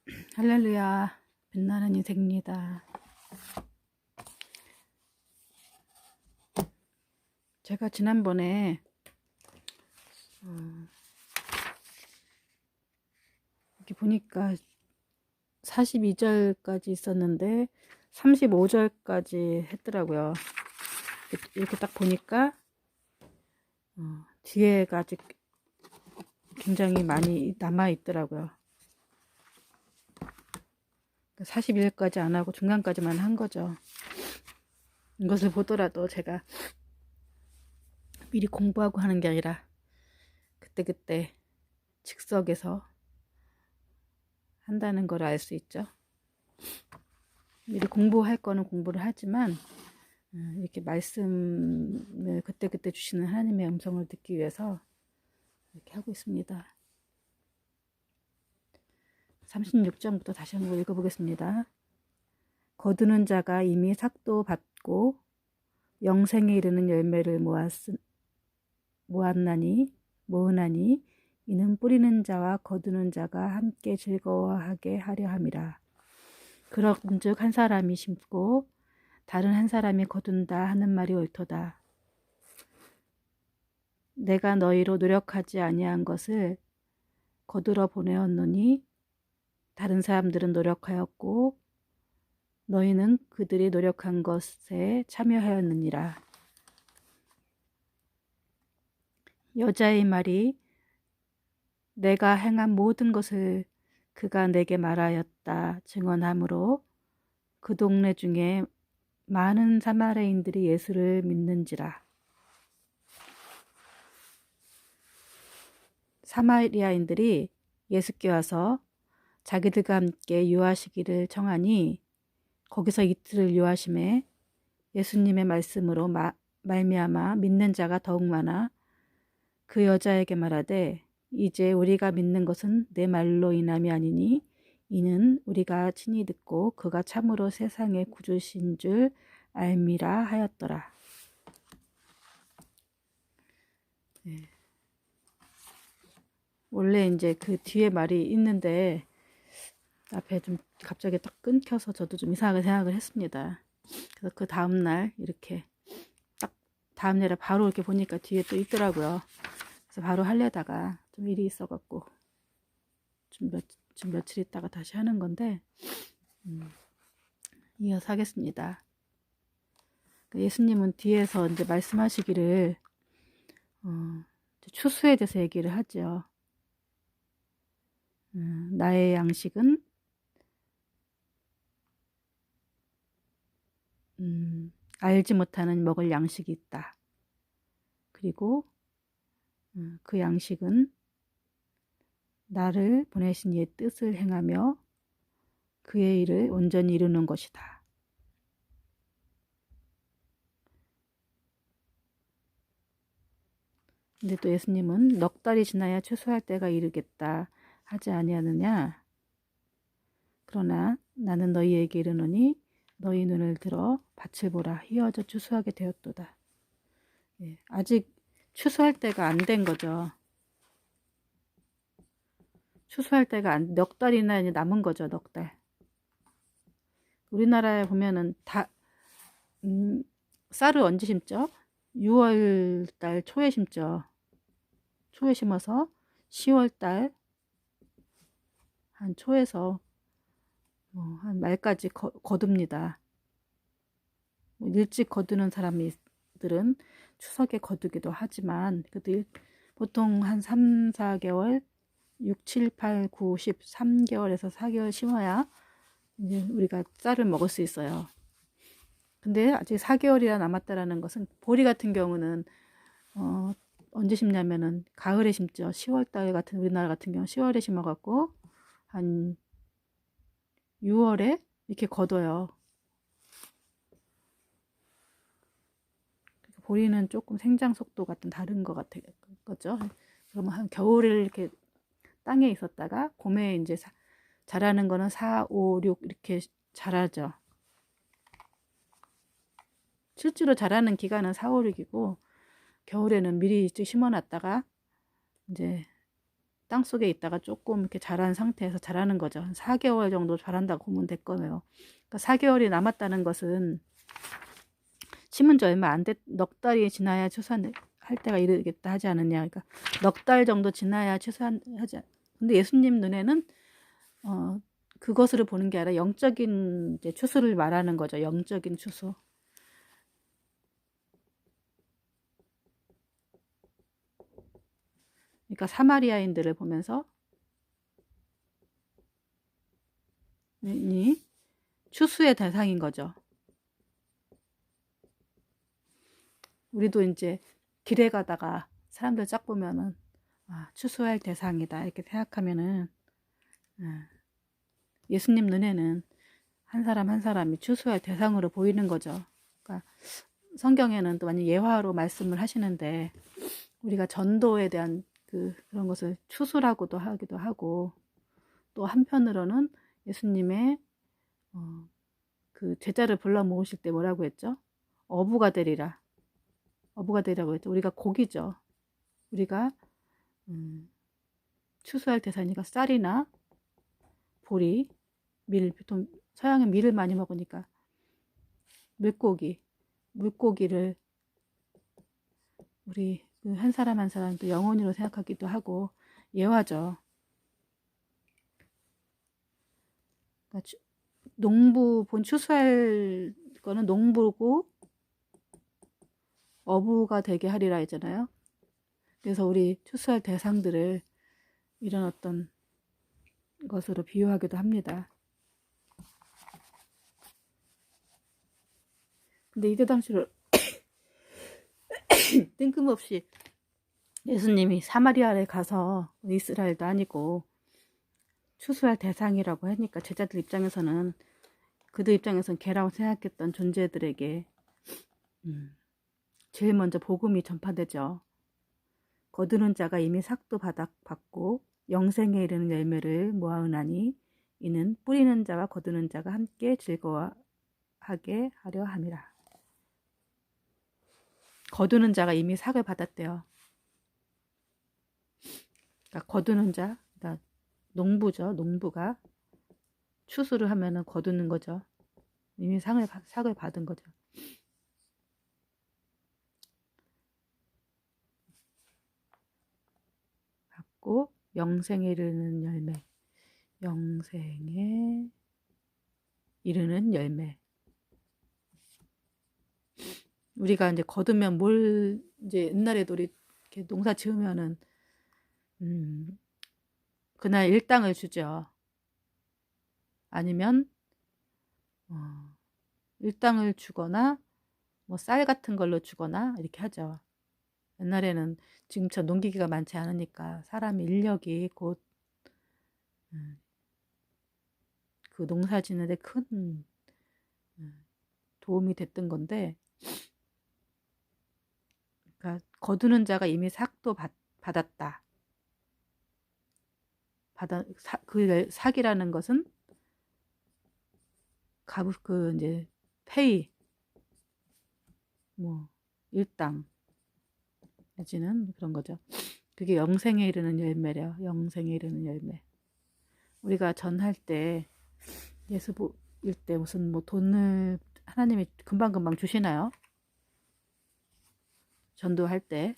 할렐루야, 빛나는 인생입니다. 제가 지난번에 이렇게 보니까 42절까지 있었는데 35절까지 했더라고요. 이렇게 딱 보니까 뒤에가 아직 굉장히 많이 남아 있더라고요. 41까지 안 하고 중간까지만 한 거죠. 이것을 보더라도 제가 미리 공부하고 하는 게 아니라 그때그때 즉석에서 한다는 걸 알 수 있죠. 미리 공부할 거는 공부를 하지만 이렇게 말씀을 그때그때 주시는 하나님의 음성을 듣기 위해서 이렇게 하고 있습니다. 36장부터 다시 한번 읽어보겠습니다. 거두는 자가 이미 삭도 받고 영생에 이르는 열매를 모으나니 이는 뿌리는 자와 거두는 자가 함께 즐거워하게 하려 함이라. 그런즉 한 사람이 심고 다른 한 사람이 거둔다 하는 말이 옳도다. 내가 너희로 노력하지 아니한 것을 거두러 보내었노니 다른 사람들은 노력하였고 너희는 그들이 노력한 것에 참여하였느니라. 여자의 말이 내가 행한 모든 것을 그가 내게 말하였다 증언하므로 그 동네 중에 많은 사마리아인들이 예수를 믿는지라. 사마리아인들이 예수께 와서 자기들과 함께 유하시기를 청하니 거기서 이틀을 유하심에 예수님의 말씀으로 말미암아 믿는 자가 더욱 많아 그 여자에게 말하되 이제 우리가 믿는 것은 내 말로 인함이 아니니 이는 우리가 친히 듣고 그가 참으로 세상의 구주신 줄 알미라 하였더라. 네. 원래 이제 그 뒤에 말이 있는데 앞에 좀 갑자기 딱 끊겨서 저도 좀 이상하게 생각을 했습니다. 그래서 그 다음날 이렇게 딱 다음날에 바로 이렇게 보니까 뒤에 또 있더라고요. 그래서 바로 하려다가 좀 일이 있어갖고 좀 며칠 있다가 다시 하는 건데 이어서 하겠습니다. 예수님은 뒤에서 이제 말씀하시기를 추수에 대해서 얘기를 하죠. 나의 양식은 알지 못하는 먹을 양식이 있다. 그리고 그 양식은 나를 보내신 이의 뜻을 행하며 그의 일을 온전히 이루는 것이다. 근데 또 예수님은 넉 달이 지나야 추수할 때가 이르겠다 하지 아니하느냐. 그러나 나는 너희에게 이르노니 너희 눈을 들어 밭을 보라 휘어져 추수하게 되었도다. 예, 아직 추수할 때가 안 된 거죠. 추수할 때가 넉 달이나 남은 거죠. 넉 달. 우리나라에 보면은 다 쌀을 언제 심죠? 6월 달 초에 심죠. 초에 심어서 10월 달 한 초에서 한 말까지 거둡니다. 일찍 거두는 사람들은 추석에 거두기도 하지만 그래도 보통 한 3, 4개월 6, 7, 8, 9, 10, 3개월에서 4개월 심어야 이제 우리가 쌀을 먹을 수 있어요. 근데 아직 4개월이나 남았다라는 것은 보리 같은 경우는 언제 심냐면은 가을에 심죠. 10월달 같은 우리나라 같은 경우 10월에 심어갖고 한 6월에 이렇게 거둬요. 보리는 조금 생장 속도가 좀 다른 것 같아요. 그죠? 그러면 한 겨울에 이렇게 땅에 있었다가 봄에 이제 자라는 거는 4, 5, 6 이렇게 자라죠. 실제로 자라는 기간은 4, 5, 6이고 겨울에는 미리 심어놨다가 이제 땅속에 있다가 조금 이렇게 자란 상태에서 자라는 거죠. 한 4개월 정도 자란다고 보면 될 거예요. 그러니까 4개월이 남았다는 것은 심은 지 얼마 안 됐, 넉 달이 지나야 추수할 때가 이르겠다 하지 않느냐. 그러니까 넉 달 정도 지나야 추수하지. 근데 예수님 눈에는 그것으로 보는 게 아니라 영적인 이제 추수를 말하는 거죠. 영적인 추수. 그러니까 사마리아인들을 보면서 이 추수의 대상인 거죠. 우리도 이제 길에 가다가 사람들 쫙 보면은 추수할 대상이다 이렇게 생각하면은 예수님 눈에는 한 사람 한 사람이 추수할 대상으로 보이는 거죠. 그러니까 성경에는 또 많이 예화로 말씀을 하시는데 우리가 전도에 대한 그런 것을 추수라고도 하기도 하고 또 한편으로는 예수님의 그 제자를 불러 모으실 때 뭐라고 했죠? 어부가 되리라. 어부가 되리라고 했죠. 우리가 고기죠. 우리가 추수할 대상이니까 쌀이나 보리, 밀, 보통 서양은 밀을 많이 먹으니까 물고기를 우리 한 사람 한 사람 또 영혼으로 생각하기도 하고 예화죠. 그러니까 농부 본 추수할 거는 농부고 어부가 되게 하리라 했잖아요. 그래서 우리 추수할 대상들을 이런 어떤 것으로 비유하기도 합니다. 근데 이때 당시로 뜬금없이 예수님이 사마리아에 가서 이스라엘도 아니고 추수할 대상이라고 하니까 제자들 입장에서는 그들 입장에서는 개라고 생각했던 존재들에게 제일 먼저 복음이 전파되죠. 거두는 자가 이미 삭도 받고 영생에 이르는 열매를 모아으나니 이는 뿌리는 자와 거두는 자가 함께 즐거워하게 하려 함이라. 거두는 자가 이미 삭을 받았대요. 그러니까 거두는 자, 그러니까 농부죠. 농부가 추수를 하면은 거두는 거죠. 이미 삭을 받은 거죠. 받고 영생에 이르는 열매. 영생에 이르는 열매. 우리가 이제 거두면 이제 옛날에도 우리 이렇게 농사 지으면은 그날 일당을 주죠. 아니면 일당을 주거나 뭐 쌀 같은 걸로 주거나 이렇게 하죠. 옛날에는 지금처럼 농기계가 많지 않으니까 사람 인력이 곧 그 농사 짓는데 큰 도움이 됐던 건데, 그러니까 거두는 자가 이미 삭도 받았다. 그 삭이라는 것은 이제 페이, 뭐 일당 내지는 그런 거죠. 그게 영생에 이르는 열매래요. 영생에 이르는 열매. 우리가 전할 때 예수 보일 때 무슨 뭐 돈을 하나님이 금방금방 주시나요? 전도할 때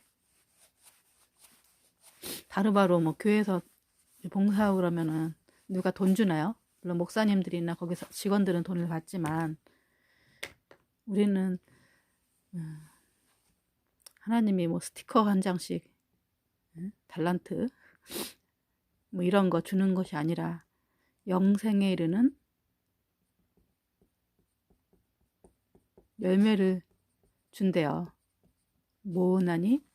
바로바로 뭐 교회에서 봉사하고 그러면은 누가 돈 주나요? 물론 목사님들이나 거기서 직원들은 돈을 받지만 우리는 하나님이 뭐 스티커 한 장씩 달란트 뭐 이런 거 주는 것이 아니라 영생에 이르는 열매를 준대요. 모으나니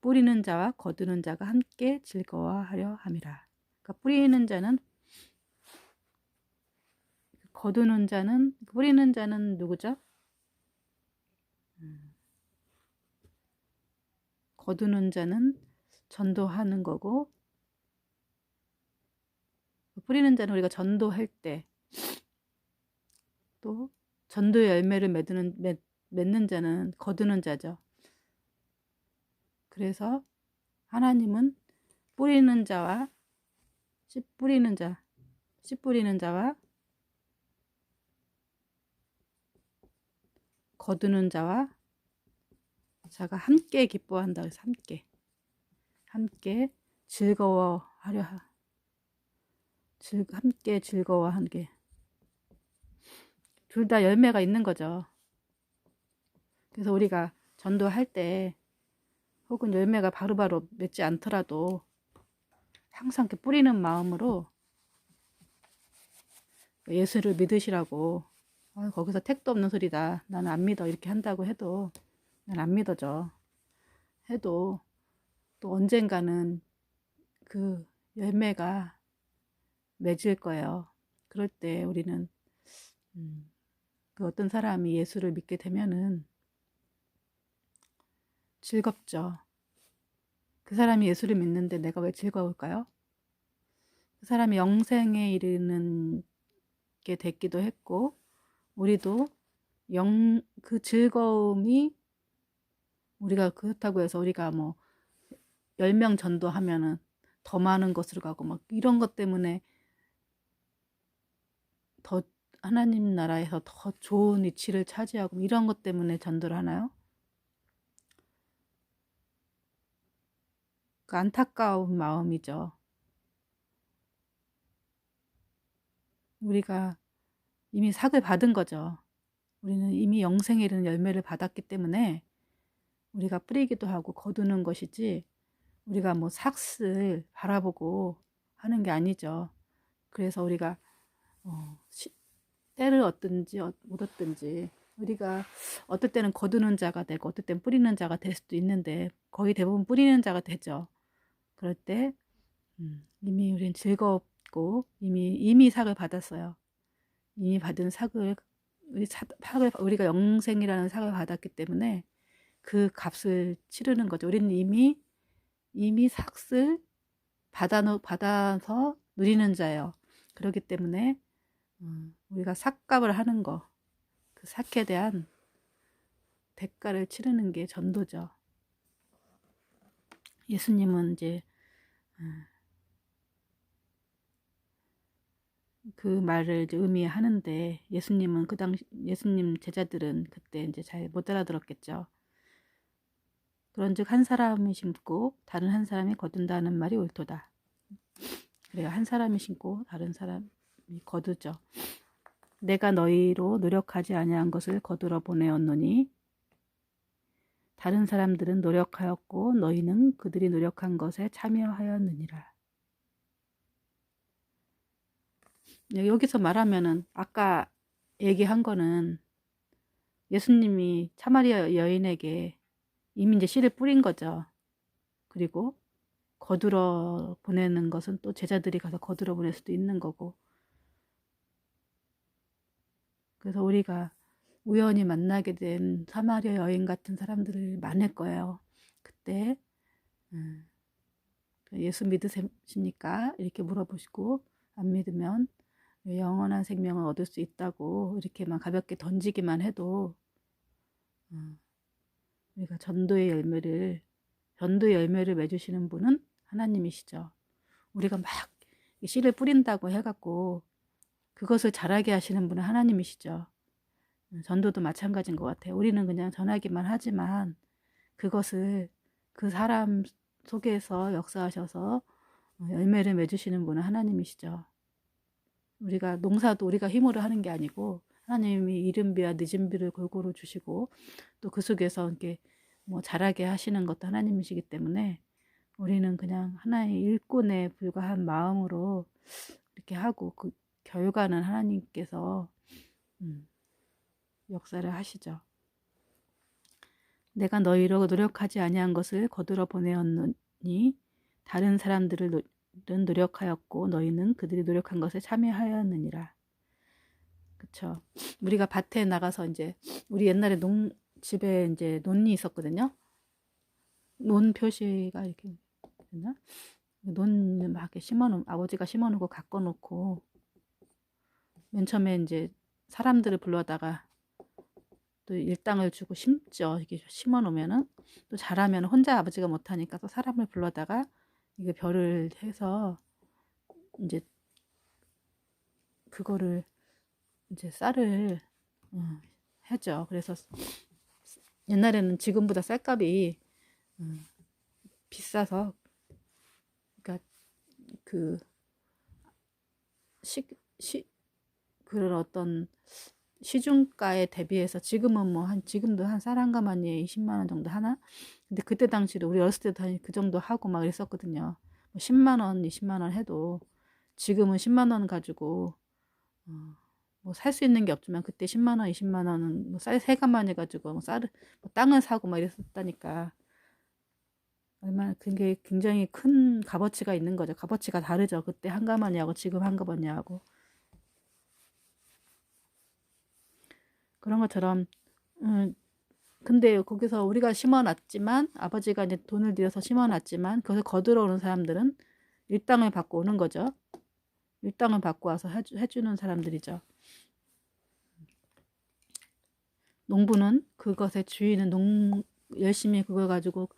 뿌리는 자와 거두는 자가 함께 즐거워하려 함이라. 그러니까 뿌리는 자는 뿌리는 자는 누구죠? 거두는 자는 전도하는 거고, 뿌리는 자는 우리가 전도할 때, 또 전도의 열매를 맺는 자는 거두는 자죠. 그래서 하나님은 뿌리는 자와 씨 뿌리는 자, 씨 뿌리는 자와 거두는 자와 자가 함께 기뻐한다. 그래서 함께 즐거워하려 함께 즐거워한 게 둘 다 열매가 있는 거죠. 그래서 우리가 전도할 때 혹은 열매가 바로바로 맺지 않더라도 항상 이렇게 뿌리는 마음으로 예수를 믿으시라고, 거기서 택도 없는 소리다, 나는 안 믿어, 이렇게 한다고 해도 난 안 믿어져. 해도 또 언젠가는 그 열매가 맺을 거예요. 그럴 때 우리는 그 어떤 사람이 예수를 믿게 되면은 즐겁죠. 그 사람이 예수를 믿는데 내가 왜 즐거울까요? 그 사람이 영생에 이르는 게 됐기도 했고, 우리도 그 즐거움이, 우리가 그렇다고 해서 우리가 뭐 10명 전도하면은 더 많은 것으로 가고 막 이런 것 때문에 더 하나님 나라에서 더 좋은 위치를 차지하고 이런 것 때문에 전도를 하나요? 그 안타까운 마음이죠. 우리가 이미 삭을 받은 거죠. 우리는 이미 영생에 이르는 열매를 받았기 때문에 우리가 뿌리기도 하고 거두는 것이지, 우리가 뭐 삭을 바라보고 하는 게 아니죠. 그래서 우리가 때를 얻든지 못 얻든지, 우리가 어떨 때는 거두는 자가 되고 어떨 때는 뿌리는 자가 될 수도 있는데 거의 대부분 뿌리는 자가 되죠. 그럴 때 이미 우린 즐겁고 이미 삭을 받았어요. 이미 받은 삭을, 우리가 영생이라는 삭을 받았기 때문에 그 값을 치르는 거죠. 우리는 이미 삭을 받아서 누리는 자예요. 그렇기 때문에 우리가 삭값을 하는 거, 그 삭에 대한 대가를 치르는 게 전도죠. 예수님은 이제 그 말을 이제 의미하는데, 예수님은 그 당시 예수님 제자들은 그때 이제 잘 못 알아들었겠죠. 그런즉 한 사람이 심고 다른 한 사람이 거둔다는 말이 옳도다. 그래요. 한 사람이 심고 다른 사람이 거두죠. 내가 너희로 노력하지 아니한 것을 거두러 보내었노니 다른 사람들은 노력하였고 너희는 그들이 노력한 것에 참여하였느니라. 여기서 말하면은 아까 얘기한 거는 예수님이 사마리아 여인에게 이미 이제 씨를 뿌린 거죠. 그리고 거두러 보내는 것은 또 제자들이 가서 거두러 보낼 수도 있는 거고. 그래서 우리가 우연히 만나게 된 사마리아 여인 같은 사람들을 많을 거예요. 그때 예수 믿으십니까? 이렇게 물어보시고, 안 믿으면 영원한 생명을 얻을 수 있다고 이렇게만 가볍게 던지기만 해도 우리가 전도의 열매를 맺으시는 분은 하나님이시죠. 우리가 막 씨를 뿌린다고 해갖고 그것을 자라게 하시는 분은 하나님이시죠. 전도도 마찬가지인 것 같아요. 우리는 그냥 전하기만 하지만 그것을 그 사람 속에서 역사하셔서 열매를 맺으시는 분은 하나님이시죠. 우리가 농사도 우리가 힘으로 하는 게 아니고 하나님이 이른 비와 늦은 비를 골고루 주시고 또 그 속에서 이렇게 뭐 자라게 하시는 것도 하나님이시기 때문에 우리는 그냥 하나의 일꾼에 불과한 마음으로 이렇게 하고 그 결과는 하나님께서 역사를 하시죠. 내가 너희로 노력하지 아니한 것을 거두러 보내었노니 다른 사람들은 노력하였고 너희는 그들이 노력한 것에 참여하였느니라. 그쵸. 우리가 밭에 나가서 이제 우리 옛날에 집에 이제 논이 있었거든요. 논 표시가 이렇게 됐나? 논을 막 이렇게 아버지가 심어놓고 가꿔놓고 맨 처음에 이제 사람들을 불러다가 또 일당을 주고 심죠. 이렇게 심어놓으면은 또 자라면 혼자 아버지가 못하니까 또 사람을 불러다가 이게 별을 해서 이제 그거를 이제 쌀을 하죠. 그래서 옛날에는 지금보다 쌀값이 비싸서, 그러니까 그 그런 어떤 시중가에 대비해서 지금은 뭐 지금도 한 쌀 한 가마니에 20만 원 정도 하나? 근데 그때 당시도 우리 어렸을 때 그 정도 하고 막 이랬었거든요. 뭐 10만 원, 20만 원 해도 지금은 10만 원 가지고 뭐 살 수 있는 게 없지만 그때 10만 원, 20만 원은 뭐 쌀 세 가마니 가지고 뭐 뭐 땅을 사고 막 이랬었다니까. 얼마나 그게 굉장히 큰 값어치가 있는 거죠. 값어치가 다르죠. 그때 한 가마니하고 지금 한 가마니하고. 그런 것처럼 근데 거기서 우리가 심어놨지만 아버지가 이제 돈을 들여서 심어놨지만 그것을 거들어 오는 사람들은 일당을 받고 오는 거죠. 일당을 받고 와서 해주는 사람들이죠. 농부는 그것의 주인은 열심히 그걸 가지고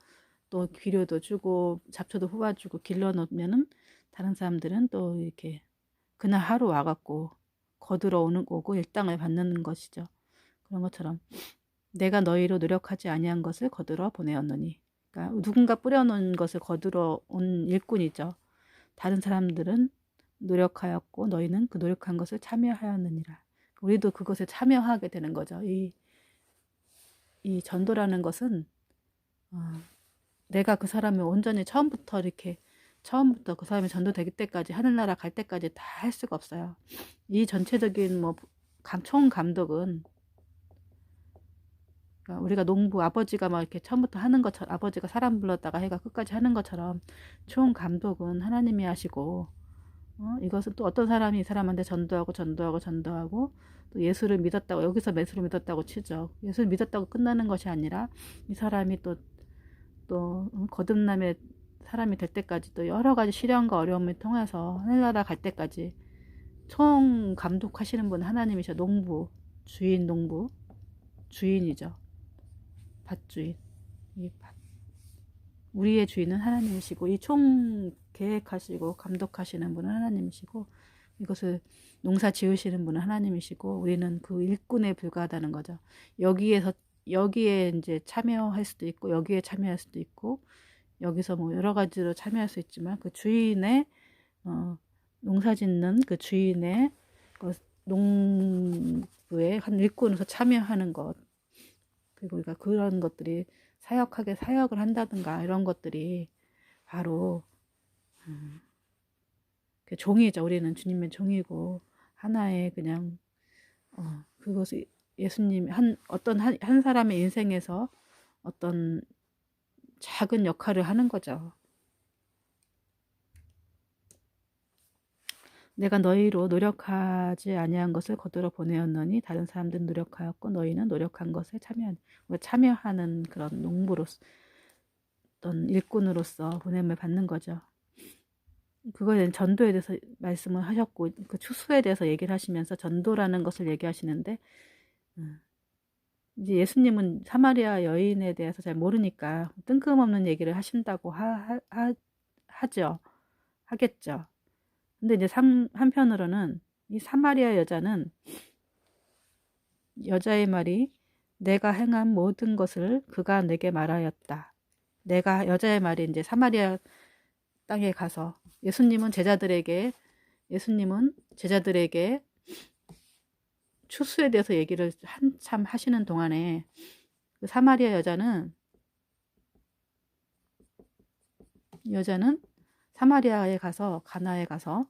또 비료도 주고 잡초도 뽑아주고 길러 놓으면은 다른 사람들은 또 이렇게 그날 하루 와갖고 거들어 오고 일당을 받는 것이죠. 그런 것처럼 내가 너희로 노력하지 아니한 것을 거들어 보내었노니, 그러니까 누군가 뿌려놓은 것을 거들어 온 일꾼이죠. 다른 사람들은 노력하였고 너희는 그 노력한 것을 참여하였느니라. 우리도 그것에 참여하게 되는 거죠. 이 전도라는 것은 내가 그 사람을 온전히 처음부터 그 사람이 전도되기 때까지 하늘나라 갈 때까지 다 할 수가 없어요. 이 전체적인 뭐 총 감독은, 그러니까 우리가 농부 아버지가 막 이렇게 처음부터 하는 것처럼 아버지가 사람 불렀다가 해가 끝까지 하는 것처럼 총 감독은 하나님이 하시고, 이것은 또 어떤 사람이 이 사람한테 전도하고 또 예수를 믿었다고, 여기서 예수를 믿었다고 치죠. 예수를 믿었다고 끝나는 것이 아니라 이 사람이 또 거듭남의 사람이 될 때까지 또 여러 가지 시련과 어려움을 통해서 하늘나라 갈 때까지 총 감독하시는 분은 하나님이셔. 농부 주인이죠. 밭주인. 우리의 주인은 하나님이시고 이 총 계획하시고 감독하시는 분은 하나님이시고 이것을 농사 지으시는 분은 하나님이시고 우리는 그 일꾼에 불과하다는 거죠. 여기에 이제 참여할 수도 있고 여기에 참여할 수도 있고 여기서 뭐 여러 가지로 참여할 수 있지만 그 주인의 농사 짓는 그 주인의 농부의 한 일꾼으로서 참여하는 것, 그리고 우리가 그런 것들이 사역을 한다든가 이런 것들이 바로 그 종이죠. 우리는 주님의 종이고 하나의 그냥 그것이 예수님 어떤 한 사람의 인생에서 어떤 작은 역할을 하는 거죠. 내가 너희로 노력하지 아니한 것을 거들어 보내었노니 다른 사람들은 노력하였고 너희는 노력한 것에 참여하는 그런 농부로서 어떤 일꾼으로서 보냄을 받는 거죠. 그거에 대한 전도에 대해서 말씀을 하셨고 그 추수에 대해서 얘기를 하시면서 전도라는 것을 얘기하시는데 이제 예수님은 사마리아 여인에 대해서 잘 모르니까 뜬금없는 얘기를 하신다고 하죠. 하겠죠. 근데 이제 한편으로는 이 사마리아 여자의 말이 내가 행한 모든 것을 그가 내게 말하였다. 여자의 말이 이제 사마리아 땅에 가서 예수님은 제자들에게 추수에 대해서 얘기를 한참 하시는 동안에 그 사마리아 여자는 사마리아에 가서 가나에 가서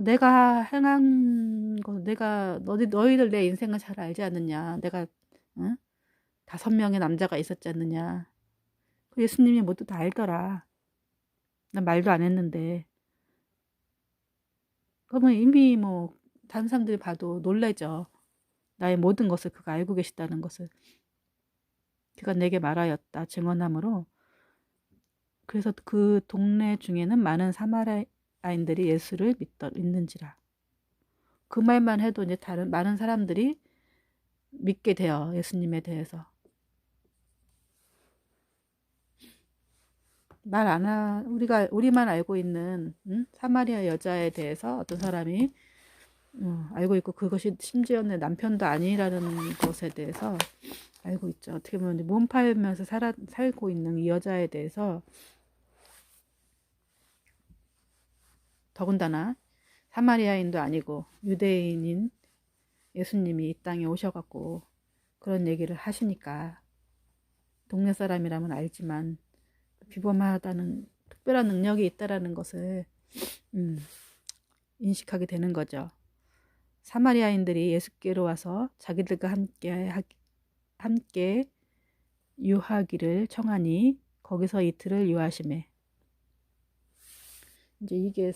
내가 행한 거 너희들 내 인생을 잘 알지 않느냐. 내가 5명의 남자가 있었지 않느냐. 그 예수님이 모두 다 알더라. 난 말도 안 했는데. 그러면 이미 뭐 다른 사람들이 봐도 놀라죠. 나의 모든 것을 그가 알고 계시다는 것을. 그가 내게 말하였다. 증언함으로. 그래서 그 동네 중에는 많은 사마리아인들이 예수를 믿는지라. 그 말만 해도 이제 많은 사람들이 믿게 돼요. 예수님에 대해서. 우리만 알고 있는 사마리아 여자에 대해서 어떤 사람이 알고 있고, 그것이 심지어 내 남편도 아니라는 것에 대해서 알고 있죠. 어떻게 보면 몸 팔면서 살고 있는 이 여자에 대해서, 더군다나 사마리아인도 아니고 유대인인 예수님이 이 땅에 오셔갖고 그런 얘기를 하시니까, 동네 사람이라면 알지만 비범하다는 특별한 능력이 있다라는 것을 인식하게 되는 거죠. 사마리아인들이 예수께로 와서 자기들과 함께 유하기를 청하니 거기서 이틀을 유하시매. 이제 이게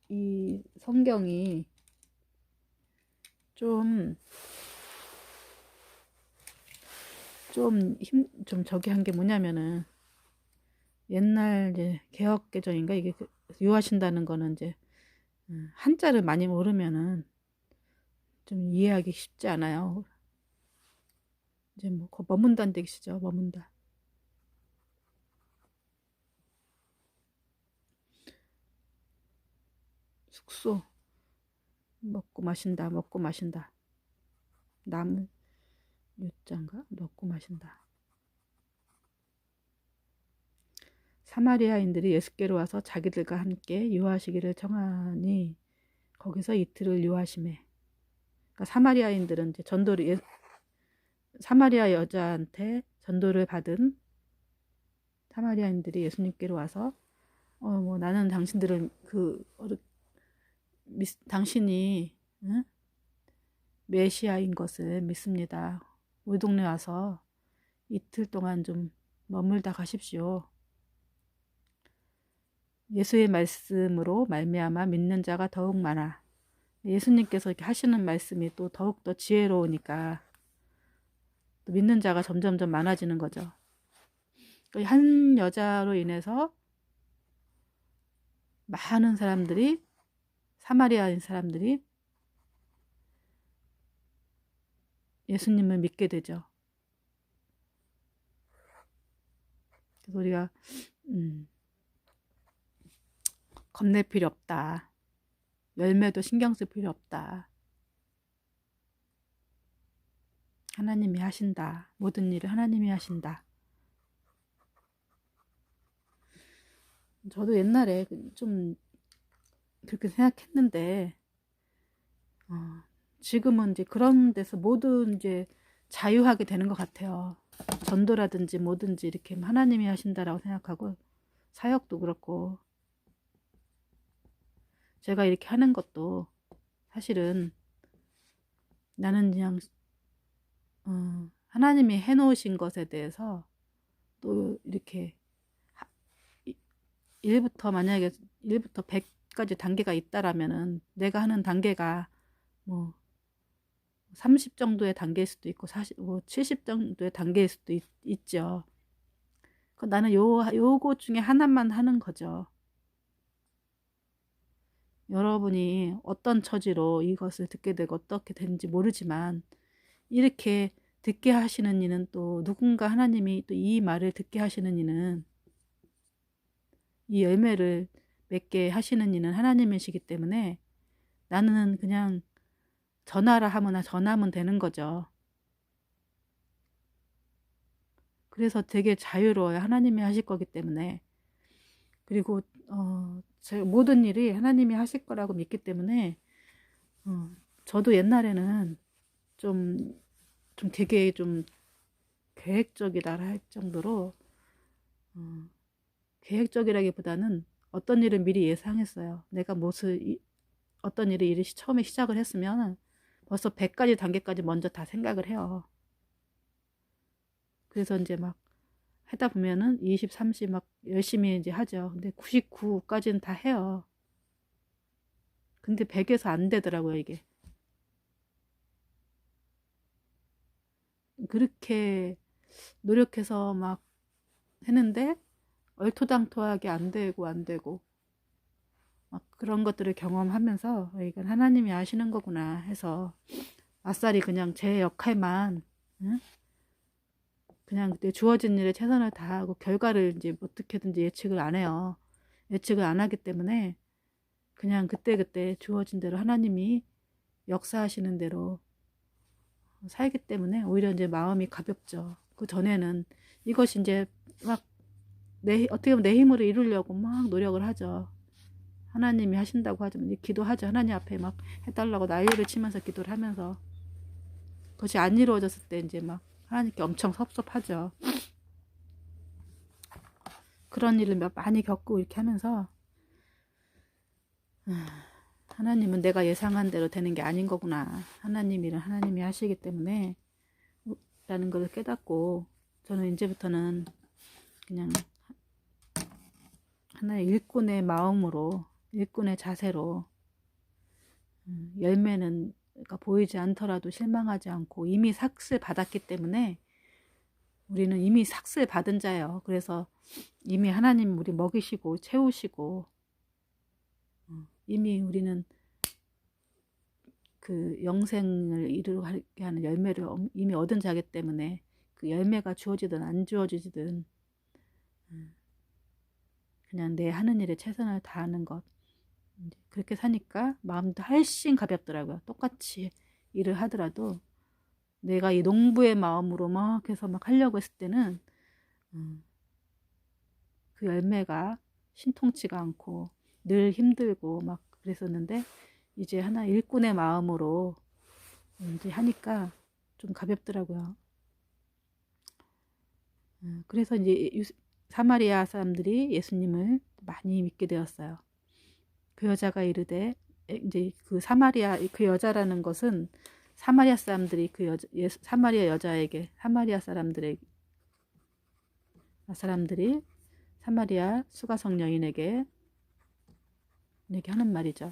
이 성경이 좀 저기 한 게 뭐냐면은, 옛날 이제 개혁개정인가, 이게 유하신다는 거는 이제 한자를 많이 모르면은 좀 이해하기 쉽지 않아요. 이제 뭐 머문다는 뜻이죠. 머문다. 숙소. 먹고 마신다. 먹고 마신다. 나무 유자인가? 먹고 마신다. 사마리아인들이 예수께로 와서 자기들과 함께 유하시기를 청하니 거기서 이틀을 유하시매. 그러니까 사마리아인들은 이제 사마리아 여자한테 전도를 받은 사마리아인들이 예수님께로 와서 뭐 나는 당신들을 당신이 메시아인 것을 믿습니다. 우리 동네 와서 이틀 동안 좀 머물다 가십시오. 예수의 말씀으로 말미암아 믿는 자가 더욱 많아. 예수님께서 이렇게 하시는 말씀이 또 더욱더 지혜로우니까 또 믿는 자가 점점점 많아지는 거죠. 한 여자로 인해서 많은 사람들이, 사마리아인 사람들이 예수님을 믿게 되죠. 그래서 우리가 겁낼 필요 없다. 열매도 신경 쓸 필요 없다. 하나님이 하신다. 모든 일을 하나님이 하신다. 저도 옛날에 좀 그렇게 생각했는데, 지금은 이제 그런 데서 모든 이제 자유하게 되는 것 같아요. 전도라든지 뭐든지 이렇게 하나님이 하신다라고 생각하고, 사역도 그렇고, 제가 이렇게 하는 것도 사실은 나는 그냥 하나님이 해놓으신 것에 대해서 또 이렇게 1부터 100까지 단계가 있다라면은 내가 하는 단계가 뭐 30 정도의 단계일 수도 있고 70 정도의 단계일 수도 있죠. 나는 요거 중에 하나만 하는 거죠. 여러분이 어떤 처지로 이것을 듣게 되고 어떻게 되는지 모르지만, 이렇게 듣게 하시는 이는, 또 누군가 하나님이 또 이 말을 듣게 하시는 이는, 이 열매를 맺게 하시는 이는 하나님이시기 때문에 나는 그냥 전하라 하면 전하면 되는 거죠. 그래서 되게 자유로워요. 하나님이 하실 거기 때문에. 그리고 모든 일이 하나님이 하실 거라고 믿기 때문에 저도 옛날에는 좀 되게 좀 계획적이다 할 정도로, 계획적이라기보다는 어떤 일을 미리 예상했어요. 내가 어떤 일을 처음에 시작을 했으면 벌써 100가지 단계까지 먼저 다 생각을 해요. 그래서 이제 막 하다 보면은 20, 30 막 열심히 이제 하죠. 근데 99까지는 다 해요. 근데 100에서 안 되더라고요, 이게. 그렇게 노력해서 막 했는데 얼토당토하게 안 되고 막 그런 것들을 경험하면서 이건 하나님이 하시는 거구나 해서 아싸리 그냥 제 역할만 그냥 그때 주어진 일에 최선을 다하고 결과를 이제 어떻게든지 예측을 안 해요. 예측을 안 하기 때문에 그냥 그때그때 주어진 대로 하나님이 역사하시는 대로 살기 때문에 오히려 이제 마음이 가볍죠. 그 전에는 이것이 이제 막 어떻게 보면 내 힘으로 이루려고 막 노력을 하죠. 하나님이 하신다고 하지만 기도하죠. 하나님 앞에 막 해달라고 난리를 치면서 기도를 하면서 그것이 안 이루어졌을 때 이제 막 하나님께 엄청 섭섭하죠. 그런 일을 많이 겪고 이렇게 하면서 하나님은 내가 예상한 대로 되는 게 아닌 거구나. 하나님 일은 하나님이 하시기 때문에 라는 걸 깨닫고 저는 이제부터는 그냥 하나의 일꾼의 마음으로 일꾼의 자세로 열매는 그러니까 보이지 않더라도 실망하지 않고 이미 삭슬 받았기 때문에 우리는 이미 삭슬 받은 자예요. 그래서 이미 하나님 우리 먹이시고 채우시고 이미 우리는 그 영생을 이루게 하는 열매를 이미 얻은 자기 때문에 그 열매가 주어지든 안 주어지든 그냥 내 하는 일에 최선을 다하는 것 그렇게 사니까 마음도 훨씬 가볍더라고요. 똑같이 일을 하더라도 내가 이 농부의 마음으로 막 해서 막 하려고 했을 때는 그 열매가 신통치가 않고 늘 힘들고 막 그랬었는데 이제 하나 일꾼의 마음으로 이제 하니까 좀 가볍더라고요. 그래서 이제 사마리아 사람들이 예수님을 많이 믿게 되었어요. 그 여자가 이르되 이제 그 사마리아 그 여자라는 것은 사마리아 사람들이 그 사마리아 여자에게 사마리아 사람들이 사마리아 수가성 여인에게 이렇게 하는 말이죠.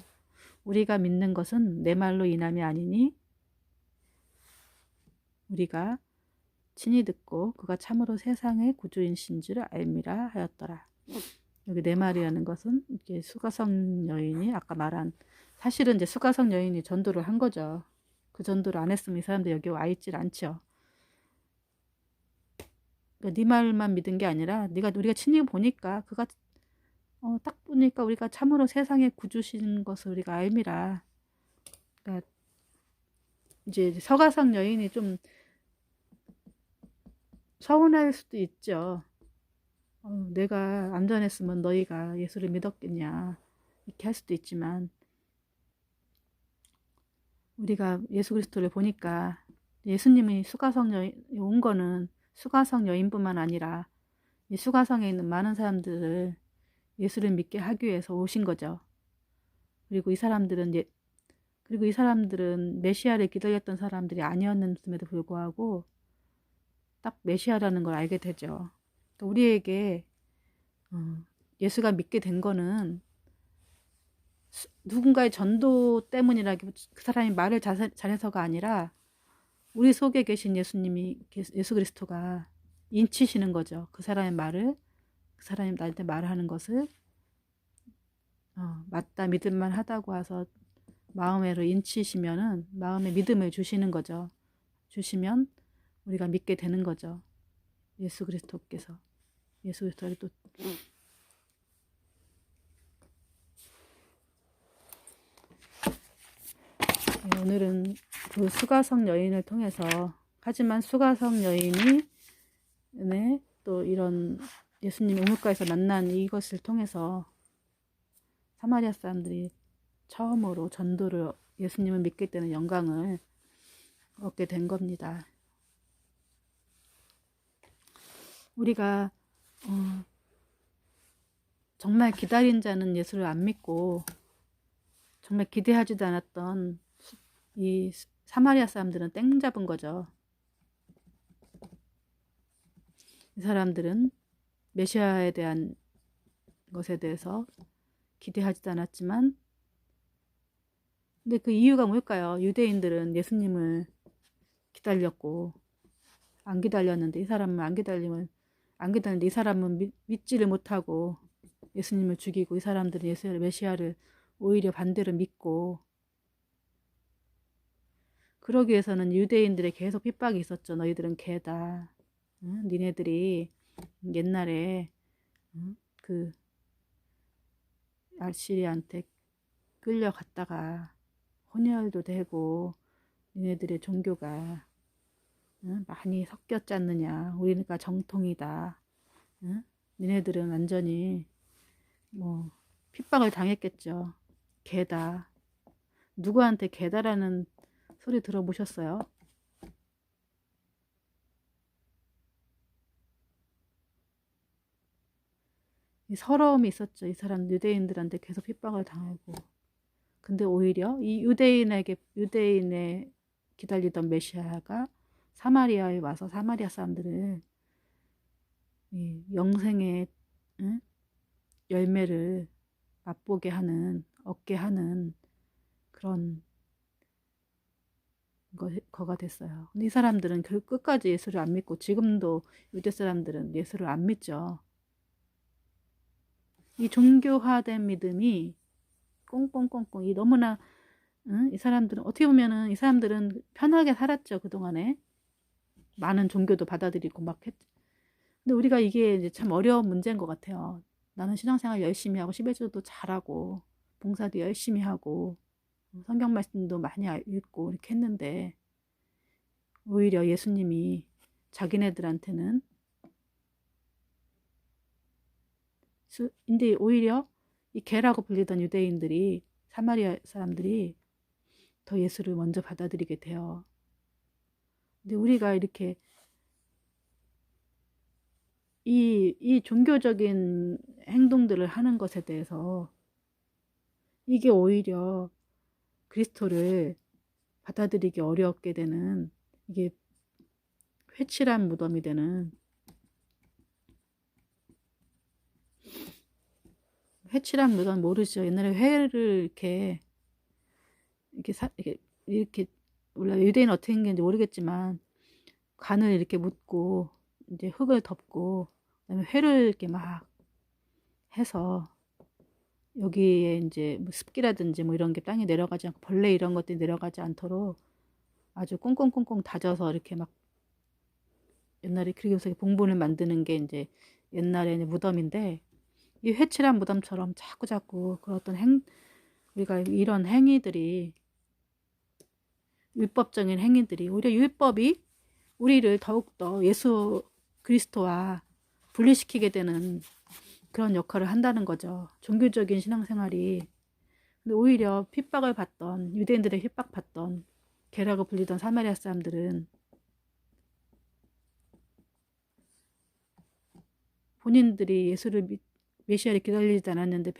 우리가 믿는 것은 내 말로 인함이 아니니 우리가 친히 듣고 그가 참으로 세상의 구주이신 줄 알미라 하였더라. 여기 내 말이라는 것은 이게 수가성 여인이 아까 말한 사실은 이제 수가성 여인이 전도를 한 거죠. 그 전도를 안 했으면 이 사람들 여기 와 있질 않죠. 그러니까 네 말만 믿은 게 아니라 우리가 친히 보니까 그가 딱 보니까 우리가 참으로 세상의 구주신 것을 우리가 알미라. 그러니까 이제 서가성 여인이 좀 서운할 수도 있죠. 내가 안 전했으면 너희가 예수를 믿었겠냐 이렇게 할 수도 있지만 우리가 예수 그리스도를 보니까 예수님이 수가성 여인 온 거는 수가성 여인뿐만 아니라 이 수가성에 있는 많은 사람들을 예수를 믿게 하기 위해서 오신 거죠. 그리고 이 사람들은 메시아를 기다렸던 사람들이 아니었음에도 불구하고 딱 메시아라는 걸 알게 되죠. 그러니까 우리에게 예수가 믿게 된 거는 누군가의 전도 때문이라기 그 사람이 말을 잘해서가 아니라 우리 속에 계신 예수 그리스도가 인치시는 거죠. 그 사람의 말을 그 사람이 나한테 말하는 것을 맞다 믿을만 하다고 해서 마음으로 인치시면은 마음에 믿음을 주시는 거죠. 주시면 우리가 믿게 되는 거죠. 예수 그리스도께서 예수 그리스도를 또 오늘은 그 수가성 여인을 통해서 하지만 수가성 여인이 또 이런 예수님 우물가에서 만난 이것을 통해서 사마리아 사람들이 처음으로 전도를 예수님을 믿게 되는 영광을 얻게 된 겁니다. 우리가 정말 기다린 자는 예수를 안 믿고 정말 기대하지도 않았던 이 사마리아 사람들은 땡 잡은 거죠. 이 사람들은 메시아에 대한 것에 대해서 기대하지도 않았지만 근데 그 이유가 뭘까요? 유대인들은 예수님을 기다렸고 안 기다렸는데 이 사람은 믿지를 못하고 예수님을 죽이고 이 사람들은 메시아를 오히려 반대로 믿고 그러기 위해서는 유대인들의 계속 핍박이 있었죠. 너희들은 개다. 응? 니네들이 옛날에 응? 그 알시리한테 끌려갔다가 혼혈도 되고 니네들의 종교가 응? 많이 섞였지 않느냐. 우리가 정통이다. 응? 니네들은 완전히 뭐 핍박을 당했겠죠. 개다. 누구한테 개다라는 소리 들어보셨어요? 이 서러움이 있었죠. 이 사람 유대인들한테 계속 핍박을 당하고. 근데 오히려 이 유대인의 기다리던 메시아가 사마리아에 와서 사마리아 사람들을 이 영생의 응? 열매를 맛보게 하는, 얻게 하는 그런 거가 됐어요. 근데 이 사람들은 끝까지 예수를 안 믿고 지금도 유대 사람들은 예수를 안 믿죠. 이 종교화된 믿음이 꽁꽁꽁꽁 이 너무나 응? 이 사람들은 어떻게 보면은 이 사람들은 편하게 살았죠. 그동안에 많은 종교도 받아들이고 막 했죠. 근데 우리가 이게 이제 참 어려운 문제인 것 같아요. 나는 신앙생활 열심히 하고 11조도 잘하고 봉사도 열심히 하고 성경 말씀도 많이 읽고 이렇게 했는데 오히려 예수님이 자기네들한테는 근데 오히려 이 개라고 불리던 유대인들이 사마리아 사람들이 더 예수를 먼저 받아들이게 돼요. 근데 우리가 이렇게 이 종교적인 행동들을 하는 것에 대해서 이게 오히려 그리스도를 받아들이기 어렵게 되는 이게 회칠한 무덤이 되는 회칠한 무덤 모르시죠? 옛날에 회를 이렇게 몰라 유대인 어떻게 생겼는지 모르겠지만 간을 이렇게 묻고 이제 흙을 덮고 그다음에 회를 이렇게 막 해서 여기에 이제 뭐 습기라든지 뭐 이런 게 땅에 내려가지 않고 벌레 이런 것들이 내려가지 않도록 아주 꽁꽁꽁꽁 다져서 이렇게 막 옛날에 그리고서 봉분을 만드는 게 이제 옛날에 무덤인데 이 회칠한 무덤처럼 자꾸자꾸 그런 어떤 우리가 이런 행위들이 율법적인 행위들이 오히려 율법이 우리를 더욱더 예수 그리스도와 분리시키게 되는 그런 역할을 한다는 거죠. 종교적인 신앙생활이. 근데 오히려 핍박을 받던 유대인들의 핍박받던 개라고 불리던 사마리아 사람들은 본인들이 메시아를 기다리지 않았는데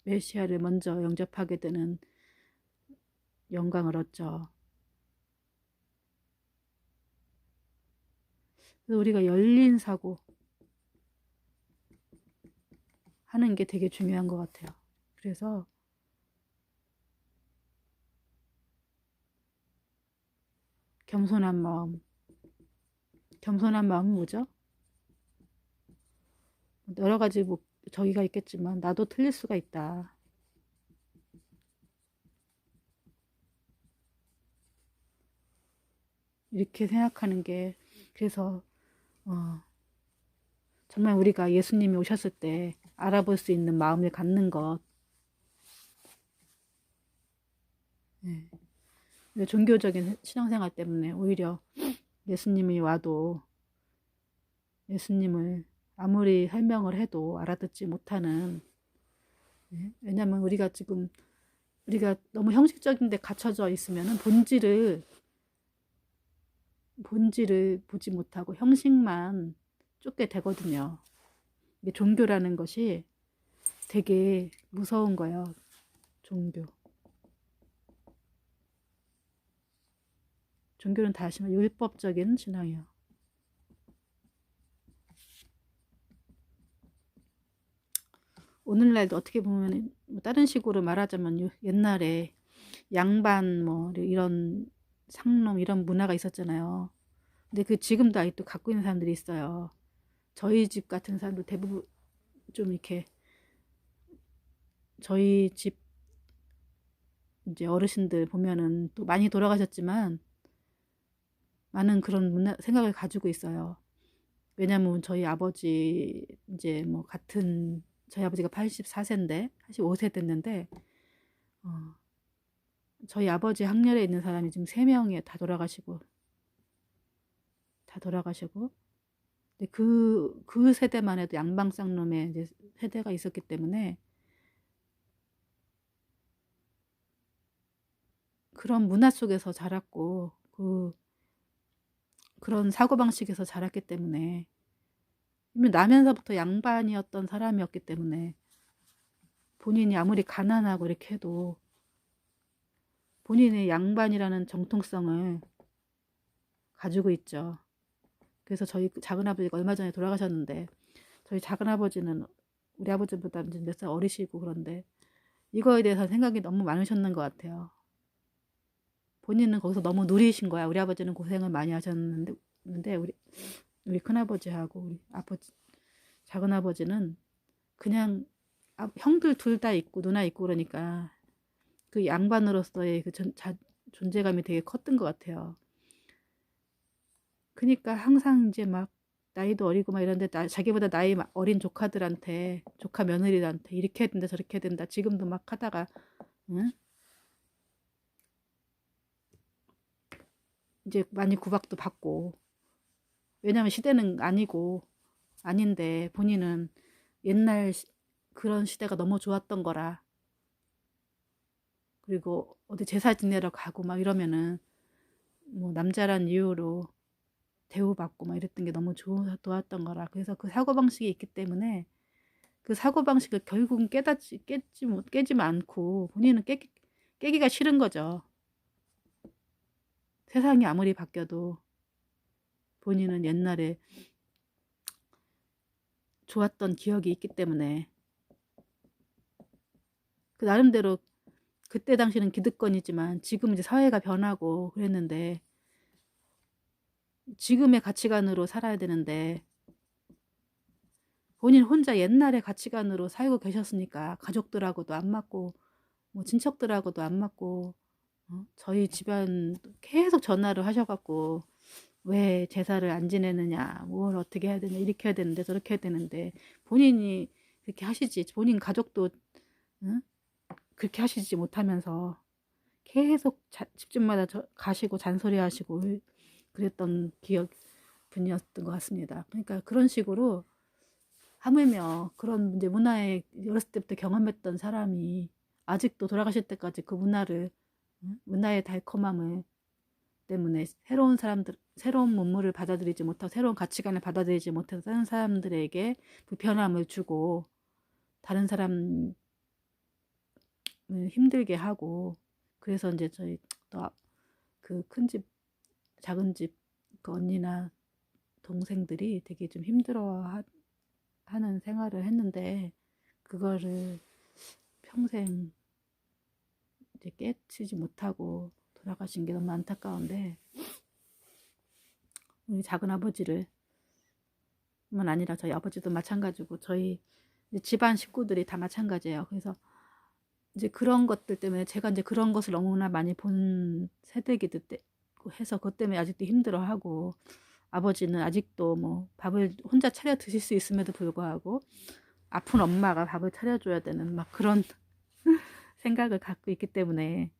메시아를 먼저 영접하게 되는 영광을 얻죠. 그래서 우리가 열린 사고 하는 게 되게 중요한 것 같아요. 그래서 겸손한 마음. 겸손한 마음은 뭐죠? 여러 가지 뭐 저기가 있겠지만 나도 틀릴 수가 있다. 이렇게 생각하는 게 그래서 정말 우리가 예수님이 오셨을 때 알아볼 수 있는 마음을 갖는 것. 네. 종교적인 신앙생활 때문에 오히려 예수님이 와도 예수님을 아무리 설명을 해도 알아듣지 못하는 왜냐하면 우리가 너무 형식적인 데 갇혀져 있으면 본질을 보지 못하고 형식만 쫓게 되거든요. 이게 종교라는 것이 되게 무서운 거예요. 종교는 다시 말해 율법적인 신앙이에요. 오늘날도 어떻게 보면 다른 식으로 말하자면 옛날에 양반 뭐 이런 상놈 이런 문화가 있었잖아요. 근데 지금도 아직도 갖고 있는 사람들이 있어요. 저희 집 같은 사람도 대부분 좀 이렇게 저희 집 이제 어르신들 보면은 또 많이 돌아가셨지만 많은 그런 생각을 가지고 있어요. 왜냐면 저희 아버지 이제 뭐 같은 저희 아버지가 84세인데 85세 됐는데 저희 아버지 학렬에 있는 사람이 지금 3명이 다 돌아가시고 근데 그 세대만 해도 양방쌍놈의 이제 세대가 있었기 때문에 그런 문화 속에서 자랐고 그런 사고방식에서 자랐기 때문에 이미 나면서부터 양반이었던 사람이었기 때문에 본인이 아무리 가난하고 이렇게 해도 본인의 양반이라는 정통성을 가지고 있죠. 그래서 저희 작은아버지가 얼마 전에 돌아가셨는데 저희 작은아버지는 우리 아버지보다 몇 살 어리시고 그런데 이거에 대해서 생각이 너무 많으셨는 것 같아요. 본인은 거기서 너무 누리신 거야. 우리 아버지는 고생을 많이 하셨는데 우리 큰아버지하고 우리 아버지 작은아버지는 그냥 형들 둘 다 있고 누나 있고 그러니까 그 양반으로서의 그 존재감이 되게 컸던 것 같아요. 그러니까 항상 이제 막 나이도 어리고 막 이런데 자기보다 나이 어린 조카 며느리들한테 이렇게 해야 된다 저렇게 해야 된다 지금도 막 하다가 응? 이제 많이 구박도 받고 왜냐면 시대는 아닌데 본인은 옛날 그런 시대가 너무 좋았던 거라 그리고 어디 제사 지내러 가고 막 이러면은 뭐 남자란 이유로 대우받고 막 이랬던 게 너무 좋았던 거라 그래서 그 사고방식이 있기 때문에 그 사고방식을 결국은 깨지만 않고 본인은 깨기가 싫은 거죠. 세상이 아무리 바뀌어도 본인은 옛날에 좋았던 기억이 있기 때문에 그 나름대로 그때 당시는 기득권이지만 지금 이제 사회가 변하고 그랬는데 지금의 가치관으로 살아야 되는데 본인 혼자 옛날의 가치관으로 살고 계셨으니까 가족들하고도 안 맞고 뭐 친척들하고도 안 맞고 저희 집안 계속 전화를 하셔갖고 왜 제사를 안 지내느냐 뭘 어떻게 해야 되냐 이렇게 해야 되는데 저렇게 해야 되는데 본인이 그렇게 하시지 본인 가족도 응? 그렇게 하시지 못하면서 계속 집집마다 가시고 잔소리하시고 그랬던 분이었던 것 같습니다. 그러니까 그런 식으로 하물며 그런 이제 문화에 어렸을 때부터 경험했던 사람이 아직도 돌아가실 때까지 그 문화의 달콤함을 때문에 새로운 문물을 받아들이지 못하고 새로운 가치관을 받아들이지 못해서 다른 사람들에게 불편함을 주고 다른 사람을 힘들게 하고 그래서 이제 저희 또 그 큰 집, 작은 집 그 언니나 동생들이 되게 좀 힘들어 하는 생활을 했는데 그거를 평생 이제 깨치지 못하고 돌아가신 게 너무 안타까운데 우리 작은 아버지를 뿐만 아니라 저희 아버지도 마찬가지고 저희 집안 식구들이 다 마찬가지예요. 그래서 이제 그런 것들 때문에 제가 이제 그런 것을 너무나 많이 본 세대이기도 해서 그것 때문에 아직도 힘들어하고 아버지는 아직도 뭐 밥을 혼자 차려 드실 수 있음에도 불구하고 아픈 엄마가 밥을 차려줘야 되는 막 그런 생각을 갖고 있기 때문에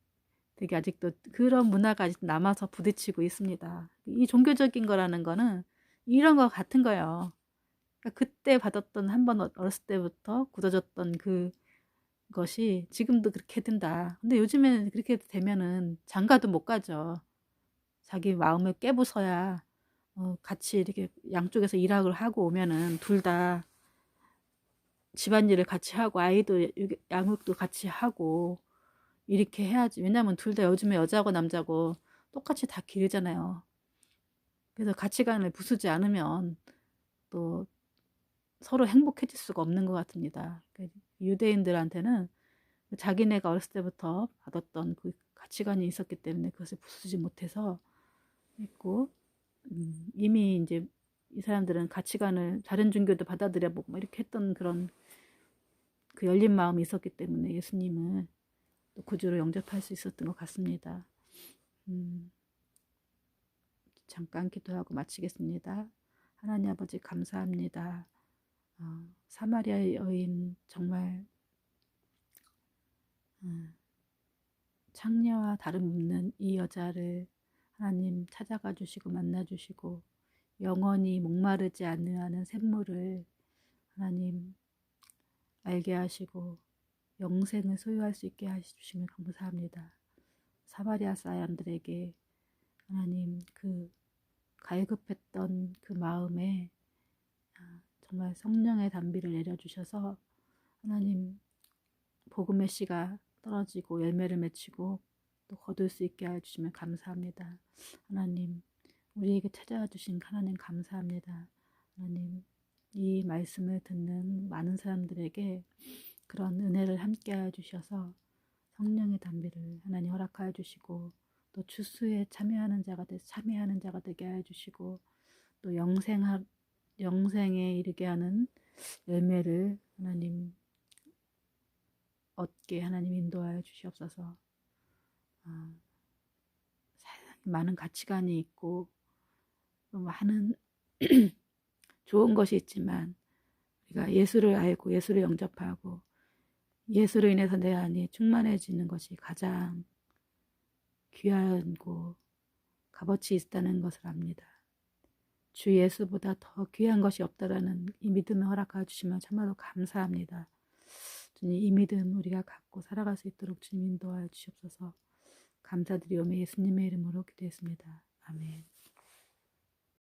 되게 아직도 그런 문화가 아직 남아서 부딪히고 있습니다. 이 종교적인 거라는 거는 이런 거 같은 거예요. 그러니까 그때 받았던 한 번 어렸을 때부터 굳어졌던 그것이 지금도 그렇게 된다. 근데 요즘에는 그렇게 되면은 장가도 못 가죠. 자기 마음을 깨부숴야 같이 이렇게 양쪽에서 일학을 하고 오면은 둘 다 집안일을 같이 하고 아이도 양육도 같이 하고 이렇게 해야지. 왜냐면 둘 다 요즘에 여자고 남자고 똑같이 다 기르잖아요. 그래서 가치관을 부수지 않으면 또 서로 행복해질 수가 없는 것 같습니다. 유대인들한테는 자기네가 어렸을 때부터 받았던 그 가치관이 있었기 때문에 그것을 부수지 못해서 있고 이미 이제 이 사람들은 가치관을 다른 종교도 받아들여보고 이렇게 했던 그런 그 열린 마음이 있었기 때문에 예수님을 구주로 영접할 수 있었던 것 같습니다. 잠깐 기도하고 마치겠습니다. 하나님 아버지 감사합니다. 사마리아 여인 정말 창녀와 다름없는 이 여자를 하나님 찾아가 주시고 만나 주시고 영원히 목마르지 않는 샘물을 하나님 알게 하시고 영생을 소유할 수 있게 해주시면 감사합니다. 사마리아 사람들에게 하나님 그 갈급했던 그 마음에 정말 성령의 단비를 내려주셔서 하나님 복음의 씨가 떨어지고 열매를 맺히고 또 거둘 수 있게 해주시면 감사합니다. 하나님 우리에게 찾아와 주신 하나님 감사합니다. 하나님 이 말씀을 듣는 많은 사람들에게 그런 은혜를 함께 해주셔서 성령의 단비를 하나님 허락하여 주시고 또 추수에 참여하는 자가 되게 해주시고 또 영생에 이르게 하는 열매를 하나님 얻게 하나님 인도하여 주시옵소서. 세상에 많은 가치관이 있고 또 많은 좋은 것이 있지만 우리가 예수를 알고 예수를 영접하고 예수로 인해서 내 안이 충만해지는 것이 가장 귀하고 값어치 있다는 것을 압니다. 주 예수보다 더 귀한 것이 없다라는 이 믿음을 허락하여 주시면 참으로 감사합니다. 주님 이 믿음 우리가 갖고 살아갈 수 있도록 주님 인도하여 주시옵소서. 감사드리오며 예수님의 이름으로 기도했습니다. 아멘.